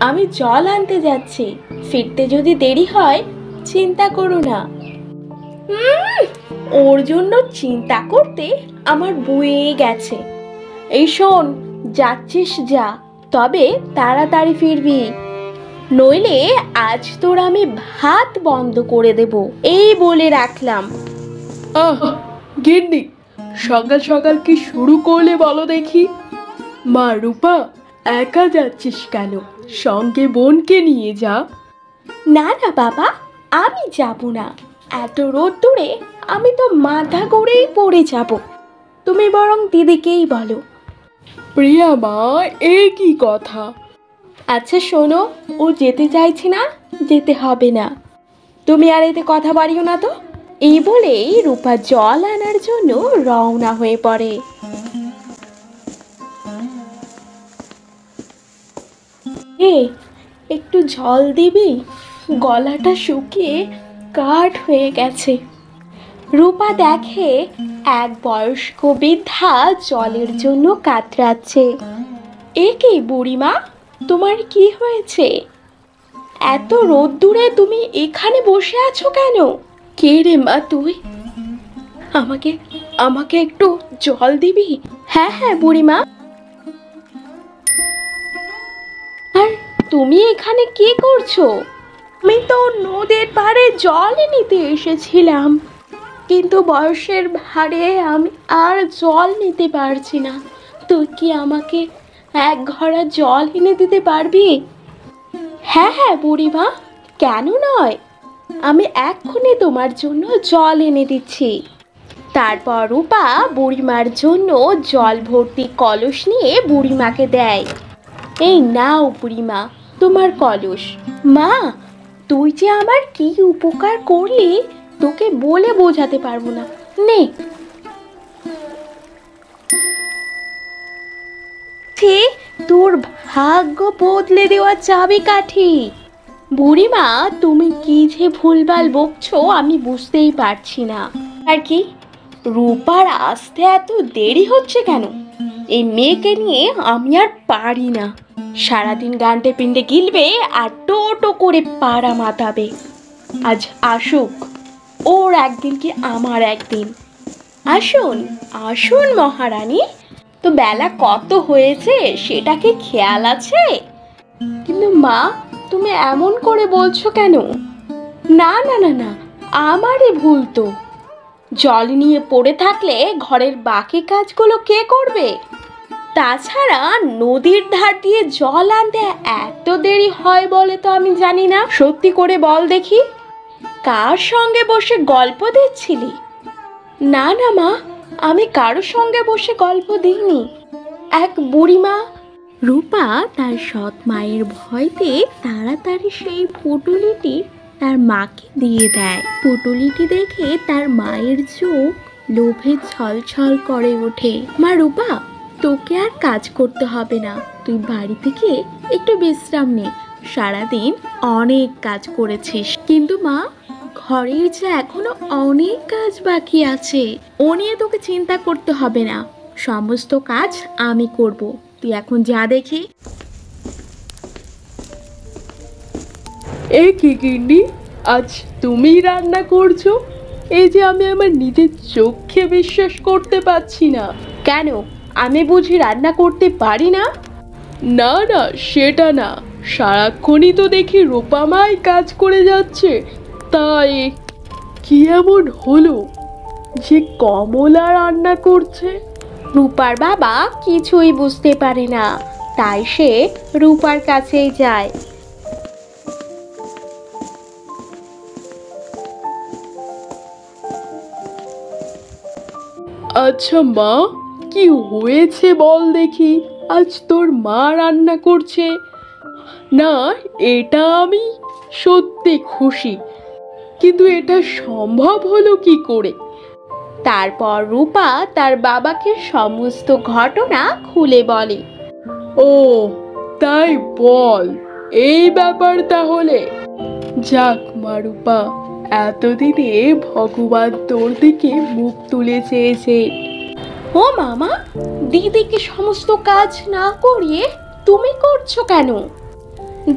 আমি জল আনতে যাচ্ছি, ফিরতে যদি দেরি হয় চিন্তা করো না। ওর জন্য চিন্তা করতে আমার বয়ে গেছে। এই শোন, যাচ্ছিস যা, তবে তাড়াতাড়ি ফিরবি, নইলে আজ তোর আমি ভাত বন্ধ করে দেব, এই বলে রাখলাম। গিন্নি, সকাল সকাল কি শুরু করলে বলো দেখি? মা রূপা, একা যাচ্ছিস কেন? সঙ্গে বোনকে নিয়ে যা। না না বাবা, আমি যাব না, এত রোদ্দুরে আমি তো মাথা ঘুরেই পড়ে যাব, তুমি বরং দিদিকেই বলো। প্রিয়া মা, এ কি কথা? আচ্ছা শোনো, ও যেতে চাইছে না, যেতে হবে না, তুমি আর এতে কথা বাড়িও না তো। এই বলেই রূপা জল আনার জন্য রওনা হয়ে পড়ে। একটু জল দিবি, গলাটা শুকিয়ে কাঠ হয়ে গেছে। রূপা দেখে এক বয়স্ক বৃদ্ধা জলের জন্য কাতরাচ্ছে। এ কি বুড়িমা, তোমার কি হয়েছে? এত রোদ্দুরে তুমি এখানে বসে আছো কেন? কে রে মা তুই? আমাকে আমাকে একটু জল দিবি? হ্যাঁ হ্যাঁ বুড়িমা। আর তুমি এখানে কি করছো? আমি তো নদীর পাড়ে জল নিতে এসেছিলাম, কিন্তু বয়সের ভারে আমি আর জল নিতে পারছি না। তুই কি আমাকে এক ঘড়া জল এনে দিতে পারবি? হ্যাঁ হ্যাঁ বুড়িমা, কেন নয়, আমি এক্ষুনি তোমার জন্য জল এনে দিচ্ছি। তারপর রূপা বুড়িমার জন্য জল ভর্তি কলস নিয়ে বুড়িমাকে দেয়। এই নাও বুড়িমা, তোমার কলস। মা, তুই যে আমার কি উপকার করলি তোকে বলে বোঝাতে পারবো না, নে। তোর ভাগ্য বদলে দেওয়া চাবিকাঠি। বুড়িমা, তুমি কি যে ভুলভাল বকছো আমি বুঝতেই পারছি না। আর কি, রূপার আসতে এত দেরি হচ্ছে কেন? এই মেয়েকে নিয়ে আমি আর পারি না, সারাদিন গান্ডে পিণ্ডে গিলবে আর টো করে পাড়া মাতাবে। আজ আসুক, ওর একদিন কি আমার একদিন। আসুন আসুন মহারানী, তো বেলা কত হয়েছে সেটা কি খেয়াল আছে? কিন্তু মা, তুমি এমন করে বলছো কেন? না না না না, আমারই ভুল তো। জল নিয়ে পড়ে থাকলে ঘরের বাকি কাজগুলো কে করবে? তাছাড়া নদীর ধার দিয়ে জল আনতে এত দেরি হয় বলে তো আমি জানি না। সত্যি করে বল দেখি, কার সঙ্গে বসে গল্প দিচ্ছিলি? না না মা, আমি কারোর সঙ্গে বসে গল্প দিইনি। এক বুড়িমা। রূপা তার সৎ মায়ের ভয়তে তাড়াতাড়ি সেই পুটুলিটি তার মাকে দিয়ে দেয়। পুটুলিটি দেখে তার মায়ের চোখ লোভে ছলছল করে ওঠে। মা রূপা, তোকে আর কাজ করতে হবে না, তুই বাড়ি থেকে একটু বিশ্রাম নে, সারাদিন অনেক কাজ করেছিস। কিন্তু মা, ঘরের যে এখনো অনেক কাজ বাকি আছে, ও নিয়ে তোকে চিন্তা করতে হবে না, সমস্ত কাজ আমি করব, তুই এখন যা দেখি। এ কি গিন্নি, আজ তুমি রান্না করছো? এই যে আমি আমার নিজের চোখে বিশ্বাস করতে পারছি না। কেন, আমি বুঝি রান্না করতে পারি না? না না, সেটা না, সারাক্ষণই তো দেখি রূপা মাই কাজ করে যাচ্ছে, তাই কি এমন হলো যে কমলা রান্না করছে? রূপার বাবা কিছুই বুঝতে পারে না, তাই সে রূপার কাছেই যায়। আচ্ছা মা, কি হয়েছে বল দেখি, আজ তোর মা রান্না করছে না, এটা আমি সত্যি খুশি, কিন্তু এটা সম্ভব হলো কি করে? তারপর রূপা তার বাবাকে সমস্ত ঘটনা খুলে বলে। ও তাই বল, এই ব্যাপার তাহলে। যাক মা রূপা, এতদিনে ভগবান তোর দিকে মুখ তুলে চেয়েছে। ও মামা, দিদিকে সমস্ত কাজ না করিয়ে তুমি করছো কেন?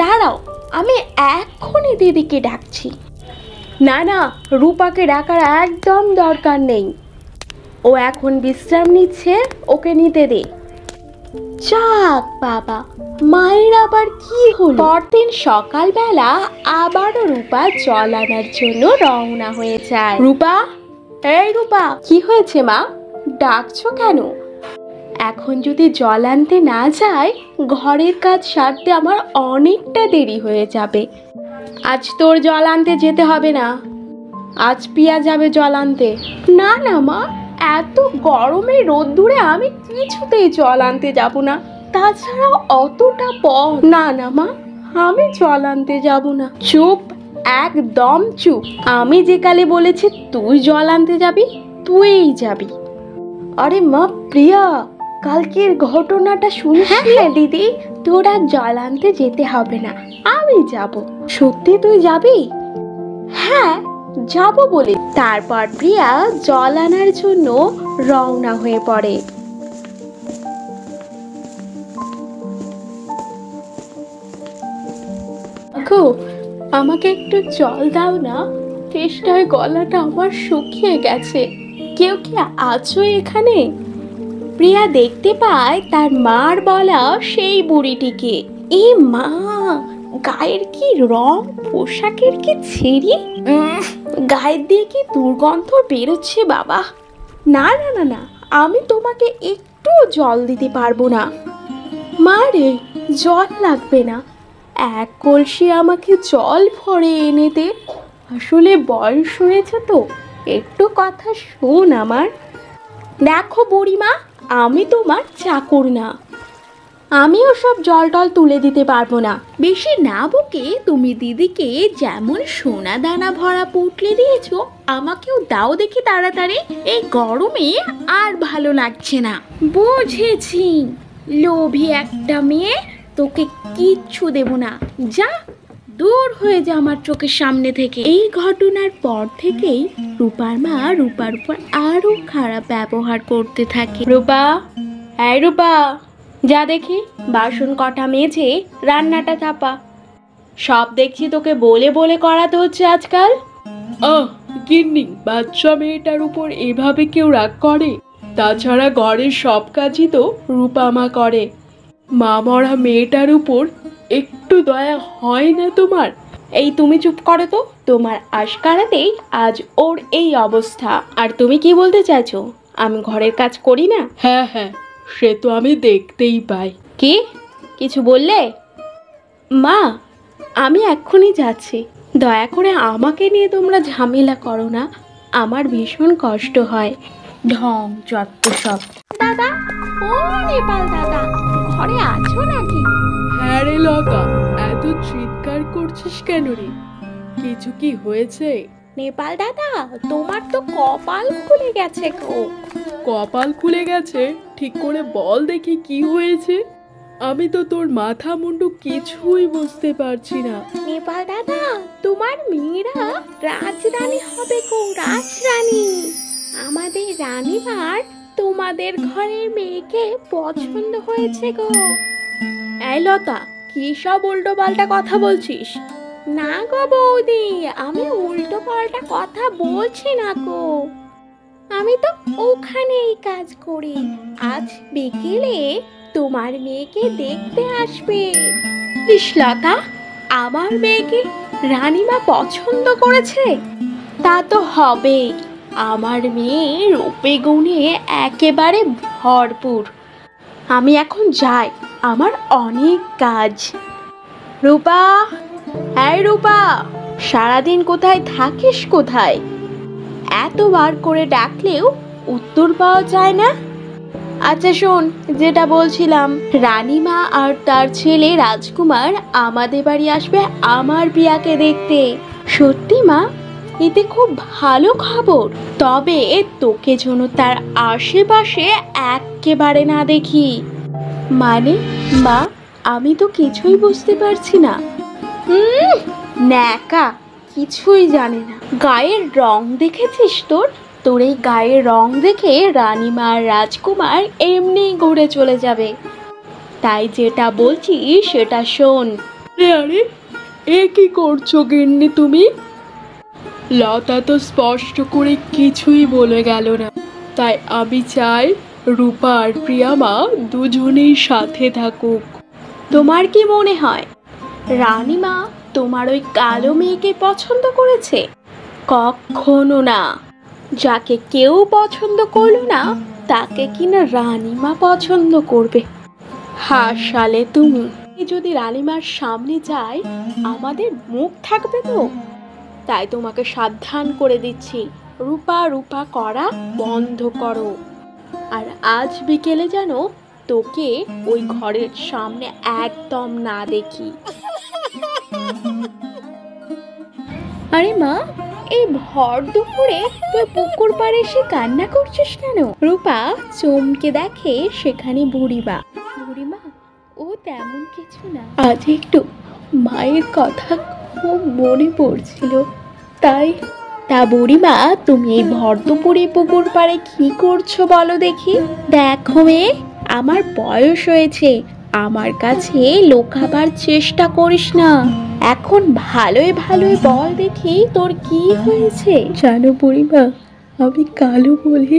দাঁড়াও, আমি এক্ষুনি দিদিকে ডাকছি। না না, রূপাকে ডাকার একদম দরকার নেই, ও এখন বিশ্রাম নিচ্ছে, ওকে নিতে দে। যাক বাবা, মায়ের আবার কি হলো? পরদিন সকালবেলা আবারও রূপা জল আনার জন্য রওনা হয়ে যায়। রূপা, এই রূপা, কি হয়েছে মা, ডাকছো কেন? এখন যদি জল আনতে না যায়, ঘরের কাজ সারতে আমার অনেকটা দেরি হয়ে যাবে। আজ তোর জল আনতে যেতে হবে না, আজ পিয়া যাবে জল আনতে। না না মা, এত গরমে রোদ্দুরে আমি কিছুতেই জল আনতে যাব না, তাছাড়া অতটা পথ। না না মা, আমি জল আনতে যাব না। চুপ, একদম চুপ। আমি যে কালে বলেছি তুই জল আনতে যাবি, তুইই যাবি। আরে মা প্রিয়া, কালকের ঘটনাটা শুনিস? হ্যাঁ দিদি, তোরা জল আনতে যেতে হবে না, আমি যাব। সত্যি তুই যাবি? হ্যাঁ যাব বলে। তারপর প্রিয়া জল আনার জন্য রওনা হয়ে পড়ে। আমাকে একটু জল দাও না, তেষ্টায় গলাটা আমার শুকিয়ে গেছে। কেউ কি আছো এখানে? প্রিয়া দেখতে পায় তার মার বলা সেই বুড়িটিকে। এ মা, গায়ের কি রং, পোশাকের কি ছেড়ি, গায়ের দিয়ে কি দুর্গন্ধ বেরোচ্ছে বাবা। না না না না, আমি তোমাকে একটু জল দিতে পারবো না। মা রে, জল লাগবে না, এক কলসি আমাকে জল ভরে এনে দে। আসলে বয়স হয়েছে তো, একটু কথা শোন আমার। দেখো বুড়িমা, আমি তোমার চাকর না, আমিও সব জল টল তুলে দিতে পারবো না। বেশি না বকে তুমি দিদিকে যেমন সোনা দানা ভরা পুটলি দিয়েছো, আমাকেও দাও দেখি তাড়াতাড়ি, এই গরমে আর ভালো লাগছে না। বুঝেছি, লোভী একটা মেয়ে, তোকে কিচ্ছু দেব না, যা দূর হয়ে যা আমার চোখের সামনে থেকে। এই ঘটনার পর থেকেই রূপার মা রূপার উপর আরো খারাপ ব্যবহার করতে থাকে। রূপা, এই রূপা, যা দেখি বাসন কটা মেজে রান্নাটা চাপা। সব দেখছি তোকে বলে বলে করাতে হচ্ছে আজকাল। গিন্নি, বাচ্চা মেয়েটার উপর এভাবে কেউ রাগ করে? তাছাড়া ঘরের সব কাজই তো রূপা মা করে, মা মরা মেয়েটার উপর একটু দয়া হয় না তোমার? এই তুমি চুপ করো তো, তোমার আশকারাতেই আজ ওর এই অবস্থা। আর তুমি কি বলতে চাইছো, আমি ঘরের কাজ করি না? হ্যাঁ হ্যাঁ, সে তো আমি দেখতেই পাই। কি কিছু বললে? মা, আমি এক্ষুনি যাচ্ছি, দয়া করে আমাকে নিয়ে তোমরা ঝামেলা করো না, আমার ভীষণ কষ্ট হয়। ঢং যত সব। দাদা, ও নেপাল দাদা, ঘরে আছো নাকি? হ্যাঁ রে লতা, এত চিৎকার করছিস কেন রে? কিছু কি হয়েছে? নেপাল দাদা, তোমার তো কপাল খুলে গেছে গো। কপাল খুলে গেছে? ঠিক করে বল দেখি কি হয়েছে। আমি তো তোর মাথা মুন্ডু কিছুই বুঝতে পারছি না। নেপাল দাদা, তোমার মেয়েরা রাজরানী হবে গো, রাজরানী। আমাদের রানীমার তোমাদের ঘরের মেয়েকে পছন্দ হয়েছে গো। এই লতা, কি সব উল্টো পাল্টা কথা বলছিস? না গো বৌদি, আমি উল্টো পাল্টা কথা বলছি না গো, আমি তো ওখানেই কাজ করি। আজ বিকেলে তোমার মেয়েকে দেখতে আসবে। লতা, আমার মেয়েকে রানীমা পছন্দ করেছে? তা তো হবে, আমার মেয়ে রূপে গুণে একেবারে ভরপুর। আমি এখন যাই, আমার অনেক কাজ। রূপা, এই রূপা, সারাদিন কোথায় থাকিস, কোথায়? এতবার করে ডাকলেও উত্তর পাওয়া যায় না। আচ্ছা শোন, যেটা বলছিলাম, রানীমা আর তার ছেলে রাজকুমার আমাদের বাড়ি আসবে আমার প্রিয়াকে দেখতে। সত্যি মা, এতে খুব ভালো খবর, তবে তোকে যেন তার আশেপাশে একেবারে না দেখি। মানে মা, আমি তো কিছুই বুঝতে পারছি না। ন্যাকা, কিছুই জানে না। গায়ের রং দেখেছিস তোর? তোর এই গায়ের রং দেখে রানীমা আর রাজকুমার এমনি ঘুরে চলে যাবে। তাই যেটা বলছি সেটা শোন। আরে এ কি করছো গিন্নি তুমি? লতা তো স্পষ্ট করে কিছুই বলে গেল না, তাই আমি চাই রূপা আর প্রিয়া মা দুজনেই সাথে থাকুক। তোমার কি মনে হয় রানীমা তোমার ওই কালো মেয়েকে পছন্দ করেছে? কখনো না। যাকে কেউ পছন্দ করলো না তাকে কিনা রানীমা পছন্দ করবে? হাসালে তুমি। যদি রানীমার সামনে যায় আমাদের মুখ থাকবে তো? তাই তোমাকে সাবধান করে দিচ্ছি, রূপা রূপা করা বন্ধ করো। আর আজ বিকেলে যেন তোকে ওই ঘরের সামনে একদম না দেখি। আরে মা, এই ভর দুপুরে তুই পুকুর পাড়ে এসে কান্না করছিস কেন? রূপা চমকে দেখে সেখানে বুড়িমা। বুড়িমা, ও তেমন কিছু না, আজ একটু মায়ের কথা খুব মনে পড়ছিল তাই। তা বুড়িমা, তুমি এই ভর দুপুরে পুকুর পাড়ে কি করছো বলো দেখি? দেখো মেয়ে, আমার বয়স হয়েছে, আমার কাছে লুকাবার চেষ্টা করিস না। এখন ভালোই ভালোই বল দেখি তোর কি হয়েছে। জানো বুড়িমা, আমি কালো বলে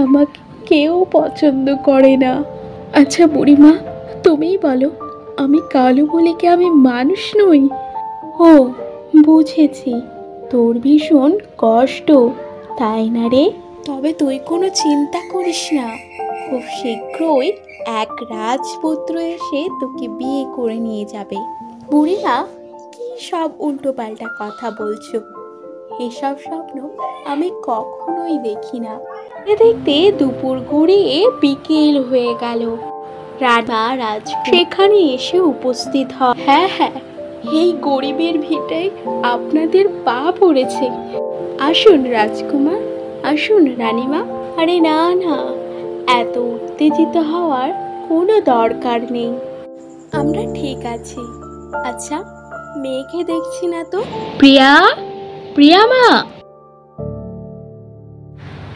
আমাকে কেউ পছন্দ করে না। আচ্ছা বুড়িমা, তুমিই বলো, আমি কালো বলে কি আমি মানুষ নই? ও বুঝেছি, তোর ভীষণ কষ্ট, তাই না রে? তবে তুই কোনো চিন্তা করিস না, খুব শীঘ্রই এক রাজপুত্র এসে তোকে বিয়ে করে নিয়ে যাবে। বুড়িমা, কি সব উল্টোপাল্টা কথা বলছো? এসব স্বপ্ন আমি কখনোই দেখি না। দেখতে দুপুর গড়িয়ে বিকেল হয়ে গেল। রাজা সেখানে এসে উপস্থিত হয়। হ্যাঁ হ্যাঁ, এই গরিবের ভিটায় আপনাদের পা পড়েছে। আসুন রাজকুমার, আসুন রানীমা। আরে না না, এত উত্তেজিত হওয়ার কোনো দরকার নেই, আমরা ঠিক আছি। আচ্ছা, মেয়েকে দেখছি না তো? প্রিয়া, প্রিয়া মা।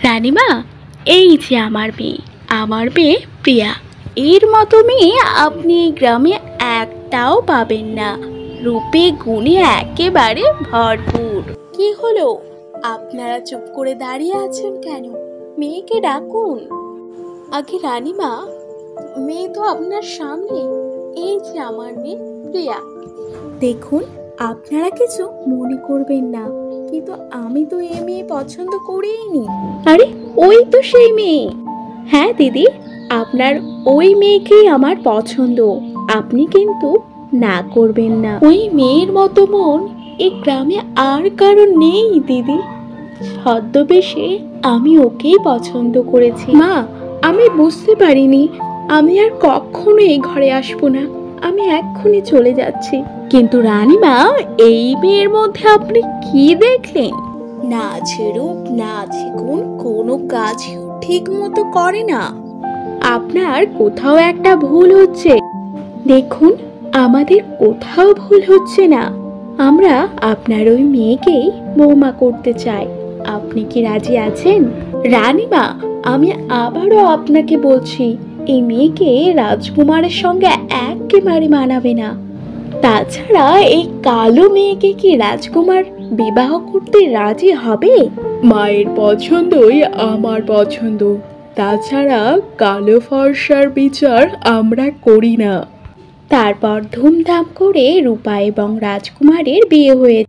রানীমা, এই যে আমার মেয়ে, আমার মেয়ে প্রিয়া। এর মতো মেয়ে আপনি এই গ্রামে একটাও পাবেন না, রূপে গুণে একেবারে ভরপুর। কি হলো, আপনারা চুপ করে দাঁড়িয়ে আছেন কেন? মেয়েকে ডাকুন। আগে রানীমা, মেয়ে তো আপনার সামনে, এই যে আমার মেয়ে প্রিয়া। দেখুন, আপনারা কিছু মনে করবেন না, কিন্তু আমি তো এই মেয়ে পছন্দ করিনি। আরে ওই তো সেই মেয়ে। হ্যাঁ দিদি, আপনার ওই মেয়েকেই আমার পছন্দ, আপনি কিন্তু না করবেন না। ওই মেয়ের মতো মন এই গ্রামে আর কারো নেই দিদি। ছদ্মবেশে আমি ওকেই পছন্দ করেছি। মা, আমি বুঝতে পারিনি, আমি আর কখনো এই ঘরে আসবো না, আমি এক্ষুনি চলে যাচ্ছি। কিন্তু রানীমা, এই মেয়ের মধ্যে আপনি কি দেখলেন? নাচ রূপ নাচ গুণ কোনো কাজ ঠিক মতো করে না। আপনার কোথাও একটা ভুল হচ্ছে। দেখুন, আমাদের কোথাও ভুল হচ্ছে না, আমরা আপনার ওই মেয়েকেই বৌমা করতে চাই। আপনি কি রাজি আছেন? রানীমা, আমি আবারও আপনাকে বলছি, এই মেয়েকে রাজকুমারের সঙ্গে একেবারে মানাবে না। তাছাড়া এই কালো মেয়েকে কি রাজকুমার বিবাহ করতে রাজি হবে? মায়ের পছন্দই আমার পছন্দ, তাছাড়া কালো ফর্সার বিচার আমরা করি না। তারপর ধুমধাম করে রূপা এবং রাজকুমারের বিয়ে হয়ে